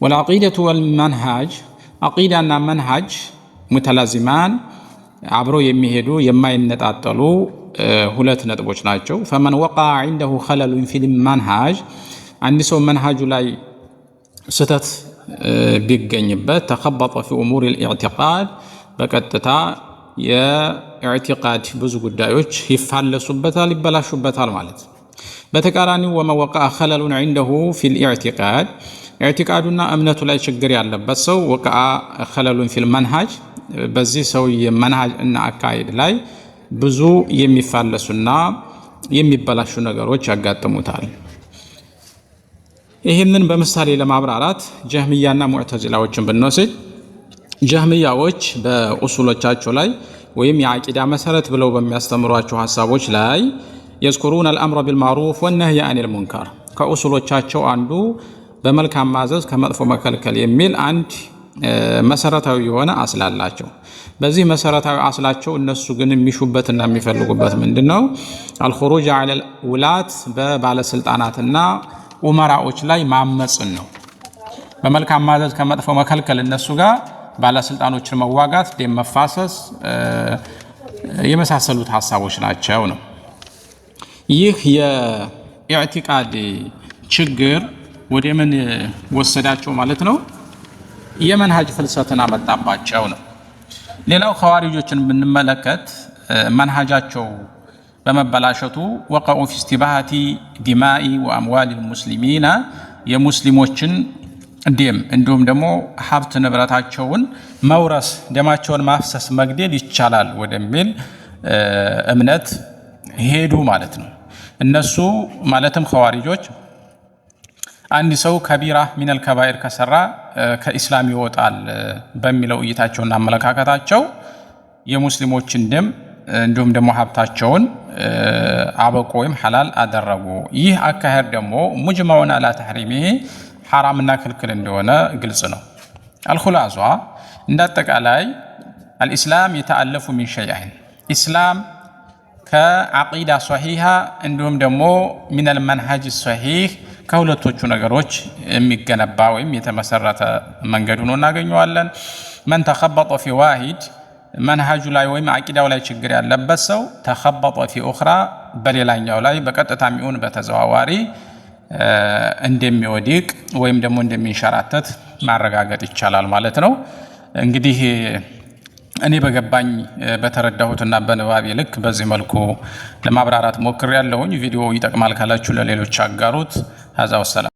والعقيدة والمنهج عقيدة أن منهج متلازمان عبرو يمهدو يما ينتعطلو ሁለት ነጥቦች ናቸው فمن وقع عنده خلل في المنهج አንድ ሰው መንሃጁ ላይ ስተት ቢገኝበት ተخبط في امور الاعتقاد በቀጥታ የኢዕቲቃድ ብዙ ጉዳዮች ይፋለሱበታል ይበላሹበታል ማለት በተቃራኒው ومن وقع خلل عنده في الاعتقاد اعتقادنا እምነቱ ላይ ችግር ያለበት ሰው وقع خلل في المنهج በዚህ ሰው የመንሃጅ እና አካይድ ላይ ብዙ የሚፋለሱና የሚበላሹ ነገሮች ያጋጥሙታል ይሄንን በምሳሌ ለማብራራት ጀህሚያና ሙዕተዚላዎችን ብንወስድ ጀህሚያዎች በኡሱሎቻቸው ላይ ወይም የአቂዳ መሰረት ብለው በሚያስተምሯቸው ሐሳቦች ላይ يذكرون الامر بالمعروف والنهي عن المنكر ከኡሱሎቻቸው አንዱ በመልካም ማዘዝ ከመጥፎ መከልከል የሚል አንድ መሰረታዊ የሆነ አስላላቸው በዚህ መሰረታዊ አስላቸው እነሱ ግን የሚሹበትና የሚፈልጉበት ምንድነው الخروج على الولاة በባለስልጣናትና ኡመራዎች ላይ ማመጽን ነው በመልካም ማዘዝ ከመጥፎ መከልከል እነሱ ጋር ባለስልጣኖችን መዋጋት ደም መፋሰስ የመሳሰሉት ሐሳቦች ናቸው ነው ይህ የኢዕቲቃድ ችግር ወደ ምን ወሰዳቸው ማለት ነው የመንሃጅ ፍልሰትን አመጣባቸው ነው ሌላው ኸዋሪጆችን ብንመለከት መንሃጃቸው በመበላሸቱ وقعوا في استباحة دماء واموال المسلمين የሙስሊሞችን ደም እንዲሁም ደግሞ ሀብት ንብረታቸውን መውረስ ደማቸውን ማፍሰስ መግደል ይቻላል ወደሚል እምነት ሄዱ ማለት ነው እነሱ ማለትም ኸዋሪጆች አንድ ሰው ከቢራ ሚነል ከባኢር ከሰራ ከኢስላም ይወጣል በሚለው እይታቸውና አመለካከታቸው የሙስሊሞችን ደም እንዲሁም ደግሞ ሀብታቸውን አበቆ ወይም ሐላል አደረጉ ይህ አካሄድ ደግሞ ሙጅማዑን አላ ተሕሪሚሂ ሐራምና ክልክል እንደሆነ ግልጽ ነው አልኹላሷ እንዳጠቃላይ الاسلام يتألف من شيئين اسلام ከዓቂዳ ሷሂሃ እንዲሁም ደግሞ من المنهج الصحيح ከሁለቶቹ ነገሮች የሚገነባ ወይም የተመሰረተ መንገድ ሆኖ እናገኘዋለን من تخبط في واحد መንሃጁ ላይ ወይም ዓቂዳው ላይ ችግር ያለበት ሰው ተخبط في اخرى በሌላኛው ላይ በቀጥታም ይሁን በተዘዋዋሪ እንደሚወድቅ ወይም ደግሞ እንደሚንሸራተት ማረጋገጥ ይቻላል ማለት ነው እንግዲህ እኔ በገባኝ በተረዳሁትና በንባቤ ልክ በዚህ መልኩ ለማብራራት ሞክሬያለሁኝ ቪዲዮ ይጠቅማል ካላችሁ ለሌሎች አጋሩት هذا والسلام